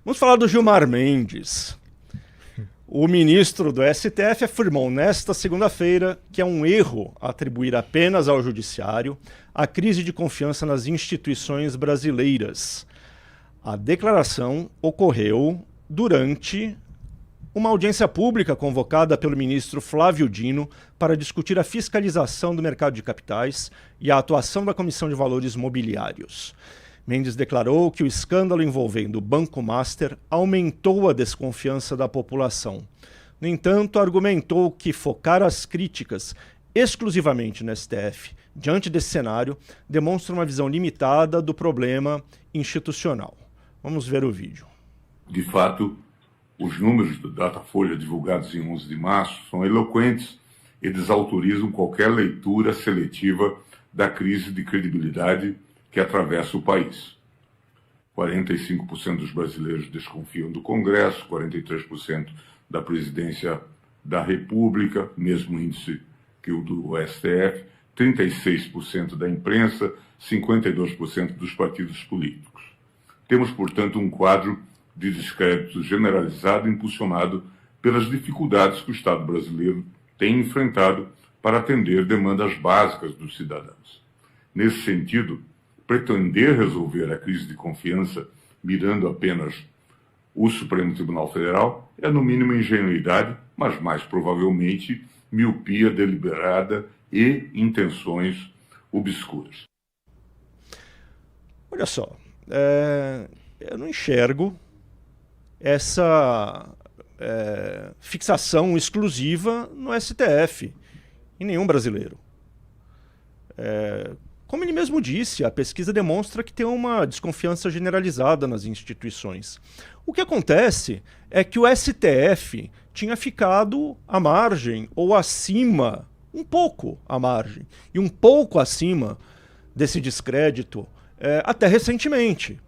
Vamos falar do Gilmar Mendes. O ministro do STF afirmou nesta segunda-feira que é um erro atribuir apenas ao judiciário a crise de confiança nas instituições brasileiras. A declaração ocorreu durante uma audiência pública convocada pelo ministro Flávio Dino para discutir a fiscalização do mercado de capitais e a atuação da Comissão de Valores Mobiliários. Mendes declarou que o escândalo envolvendo o Banco Master aumentou a desconfiança da população. No entanto, argumentou que focar as críticas exclusivamente no STF, diante desse cenário, demonstra uma visão limitada do problema institucional. Vamos ver o vídeo. De fato, os números do Datafolha divulgados em 11 de março são eloquentes e desautorizam qualquer leitura seletiva da crise de credibilidade que atravessa o país. 45% dos brasileiros desconfiam do Congresso, 43% da Presidência da República, mesmo índice que o do STF, 36% da imprensa, 52% dos partidos políticos. Temos, portanto, um quadro de descrédito generalizado impulsionado pelas dificuldades que o Estado brasileiro tem enfrentado para atender demandas básicas dos cidadãos. Nesse sentido, pretender resolver a crise de confiança mirando apenas o Supremo Tribunal Federal é, no mínimo, ingenuidade, mas mais provavelmente miopia deliberada e intenções obscuras. Olha só, eu não enxergo essa fixação exclusiva no STF, em nenhum brasileiro. Como ele mesmo disse, a pesquisa demonstra que tem uma desconfiança generalizada nas instituições. O que acontece é que o STF tinha ficado à margem ou acima, um pouco à margem, e um pouco acima desse descrédito até recentemente.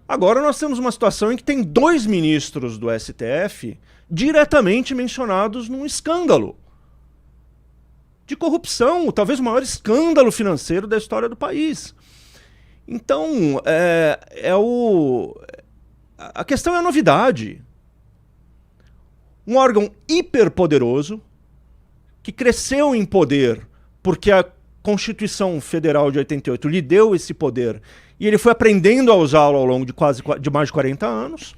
Agora nós temos uma situação em que tem 2 ministros do STF diretamente mencionados num escândalo de corrupção, talvez o maior escândalo financeiro da história do país. Então, a questão é a novidade. Um órgão hiperpoderoso, que cresceu em poder porque a Constituição Federal de 88 lhe deu esse poder, e ele foi aprendendo a usá-lo ao longo de mais de 40 anos.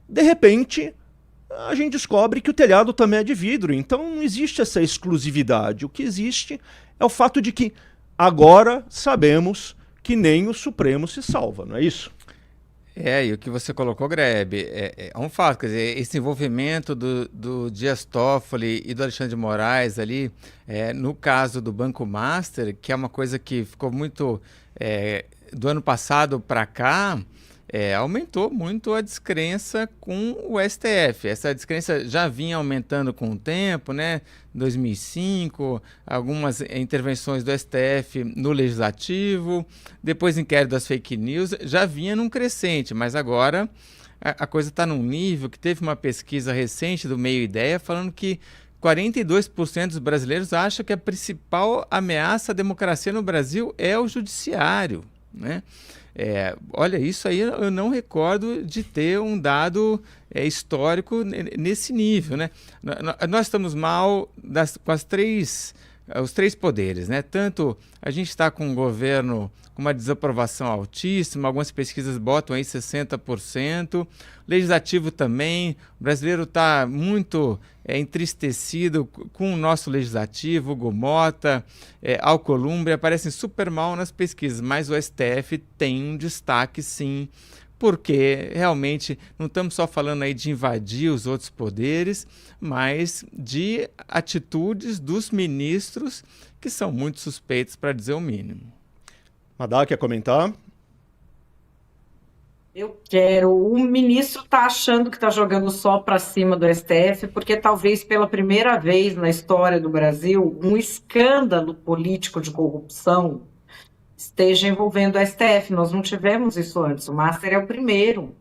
De repente, a gente descobre que o telhado também é de vidro, então não existe essa exclusividade. O que existe é o fato de que agora sabemos que nem o Supremo se salva, não é isso? E o que você colocou, Grebe, é um fato, quer dizer, esse envolvimento do Dias Toffoli e do Alexandre de Moraes ali, no caso do Banco Master, que é uma coisa que ficou muito, do ano passado para cá, aumentou muito a descrença com o STF. Essa descrença já vinha aumentando com o tempo, né? 2005, algumas intervenções do STF no Legislativo, depois inquérito das fake news, já vinha num crescente, mas agora a coisa está num nível que teve uma pesquisa recente do Meio Ideia falando que 42% dos brasileiros acham que a principal ameaça à democracia no Brasil é o judiciário, né? Olha, isso aí eu não recordo de ter um dado histórico nesse nível, né? Nós estamos mal com os 3 poderes, né? Tanto a gente está com um governo com uma desaprovação altíssima, algumas pesquisas botam aí 60%, legislativo também, o brasileiro está muito entristecido com o nosso legislativo, Hugo Mota, Alcolumbre, aparecem super mal nas pesquisas, mas o STF tem um destaque sim, porque realmente não estamos só falando aí de invadir os outros poderes, mas de atitudes dos ministros que são muito suspeitos, para dizer o mínimo. Madá, quer comentar? Eu quero. O ministro está achando que está jogando só para cima do STF, porque talvez pela primeira vez na história do Brasil, um escândalo político de corrupção esteja envolvendo o STF. Nós não tivemos isso antes. O Master é o primeiro.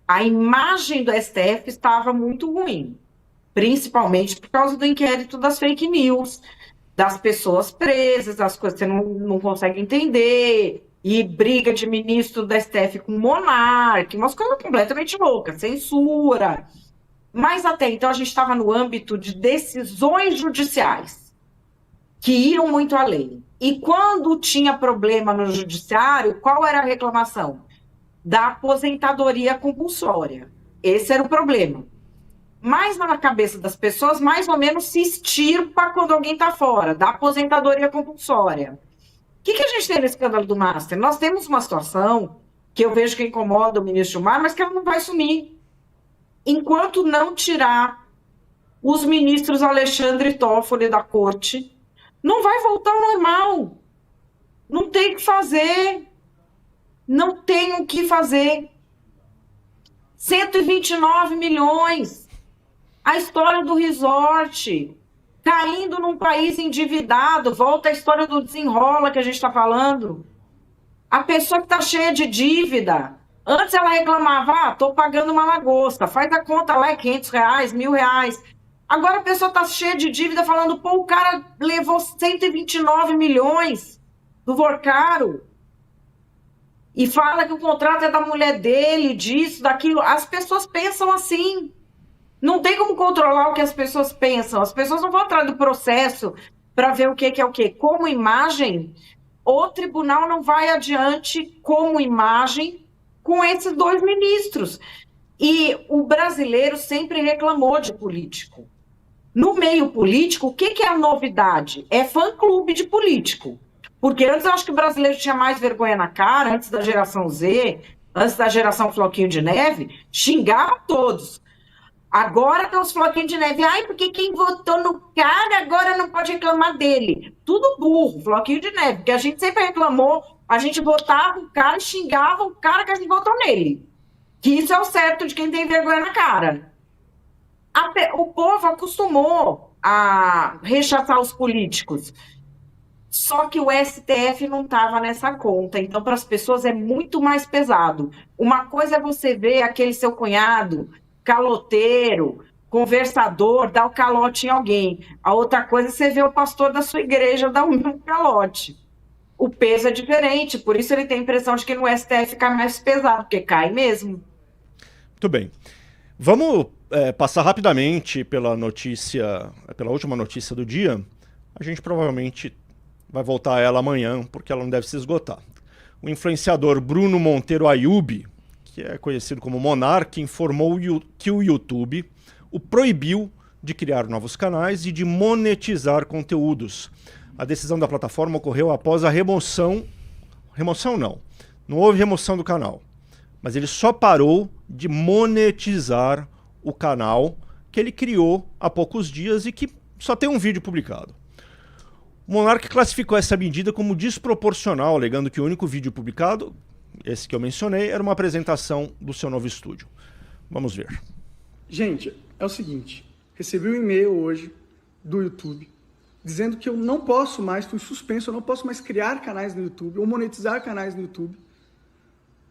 A imagem do STF estava muito ruim, principalmente por causa do inquérito das fake news, das pessoas presas, as coisas que você não consegue entender. e briga de ministro da STF com monarca, umas coisas completamente loucas, censura. Mas até então a gente estava no âmbito de decisões judiciais, que iam muito além. E quando tinha problema no judiciário, qual era a reclamação? Da aposentadoria compulsória. Esse era o problema. Mas na cabeça das pessoas, mais ou menos se extirpa quando alguém está fora, da aposentadoria compulsória. O que a gente tem no escândalo do Master? Nós temos uma situação que eu vejo que incomoda o ministro Gilmar, mas que ela não vai sumir. Enquanto não tirar os ministros Alexandre e Toffoli da corte, não vai voltar ao normal. Não tem o que fazer. Não tem o que fazer. 129 milhões. A história do resort. Caindo num país endividado. Volta a história do desenrola que a gente está falando. A pessoa que está cheia de dívida. Antes ela reclamava, estou pagando uma lagosta. Faz a conta lá, é R$500, R$1.000. Agora a pessoa está cheia de dívida falando, pô, o cara levou 129 milhões do Vorcaro. E fala que o contrato é da mulher dele, disso, daquilo. As pessoas pensam assim. Não tem como controlar o que as pessoas pensam. As pessoas não vão atrás do processo para ver o que é o que. Como imagem, o tribunal não vai adiante como imagem com esses dois ministros. E o brasileiro sempre reclamou de político. No meio político, o que é a novidade? É fã-clube de político. Porque antes eu acho que o brasileiro tinha mais vergonha na cara, antes da geração Z, antes da geração Floquinho de Neve, xingava todos. Agora tem os Floquinhos de Neve. Ai, porque quem votou no cara agora não pode reclamar dele. Tudo burro, Floquinho de Neve. Porque a gente sempre reclamou, a gente votava o cara e xingava o cara que a gente votou nele. Que isso é o certo de quem tem vergonha na cara. O povo acostumou a rechaçar os políticos. Só que o STF não estava nessa conta. Então, para as pessoas é muito mais pesado. Uma coisa é você ver aquele seu cunhado, caloteiro, conversador, dar o calote em alguém. A outra coisa é você ver o pastor da sua igreja dar um calote. O peso é diferente, por isso ele tem a impressão de que no STF fica mais pesado, porque cai mesmo. Muito bem. Vamos passar rapidamente pela última notícia do dia. A gente provavelmente vai voltar a ela amanhã, porque ela não deve se esgotar. O influenciador Bruno Monteiro Ayub, que é conhecido como Monark, informou que o YouTube o proibiu de criar novos canais e de monetizar conteúdos. A decisão da plataforma ocorreu após a remoção... Remoção não houve remoção do canal. Mas ele só parou de monetizar o canal que ele criou há poucos dias e que só tem um vídeo publicado. O Monark classificou essa medida como desproporcional, alegando que o único vídeo publicado, esse que eu mencionei, era uma apresentação do seu novo estúdio. Vamos ver. Gente, é o seguinte, recebi um e-mail hoje do YouTube dizendo que eu não posso mais, fui suspenso, eu não posso mais criar canais no YouTube ou monetizar canais no YouTube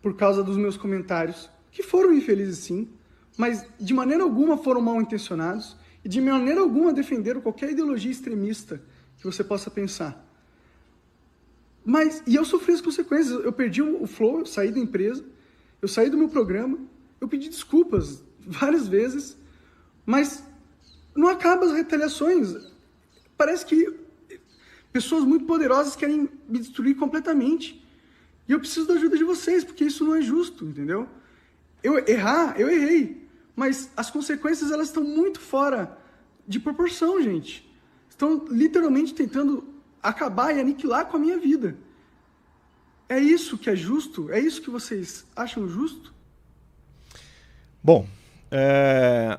por causa dos meus comentários, que foram infelizes sim, mas de maneira alguma foram mal intencionados e de maneira alguma defenderam qualquer ideologia extremista que você possa pensar. E eu sofri as consequências, eu perdi o flow, eu saí da empresa, eu saí do meu programa, eu pedi desculpas várias vezes, mas não acaba as retaliações. Parece que pessoas muito poderosas querem me destruir completamente. E eu preciso da ajuda de vocês, porque isso não é justo, entendeu? Eu errei, mas as consequências elas estão muito fora de proporção, gente. Estão literalmente tentando acabar e aniquilar com a minha vida. É isso que é justo? É isso que vocês acham justo? Bom,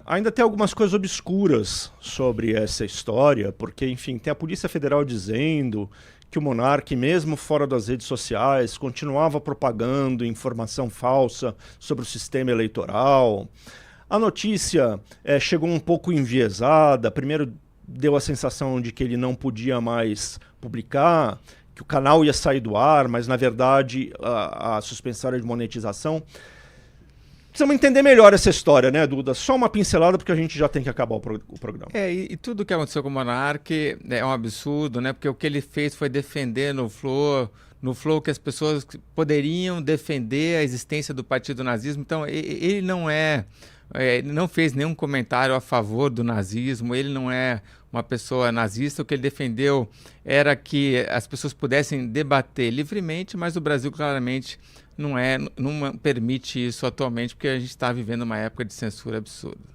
ainda tem algumas coisas obscuras sobre essa história, porque, enfim, tem a Polícia Federal dizendo que o Monark, mesmo fora das redes sociais, continuava propagando informação falsa sobre o sistema eleitoral. A notícia chegou um pouco enviesada. Primeiro deu a sensação de que ele não podia mais publicar, que o canal ia sair do ar, mas na verdade a suspensão era de monetização. Precisamos entender melhor essa história, né, Duda? Só uma pincelada, porque a gente já tem que acabar o programa. E tudo o que aconteceu com o Monark é um absurdo, né? Porque o que ele fez foi defender no Flow, no Flow que as pessoas poderiam defender a existência do partido nazismo. Então, ele não fez nenhum comentário a favor do nazismo, ele não é uma pessoa nazista. O que ele defendeu era que as pessoas pudessem debater livremente, mas o Brasil claramente não permite isso atualmente, porque a gente está vivendo uma época de censura absurda.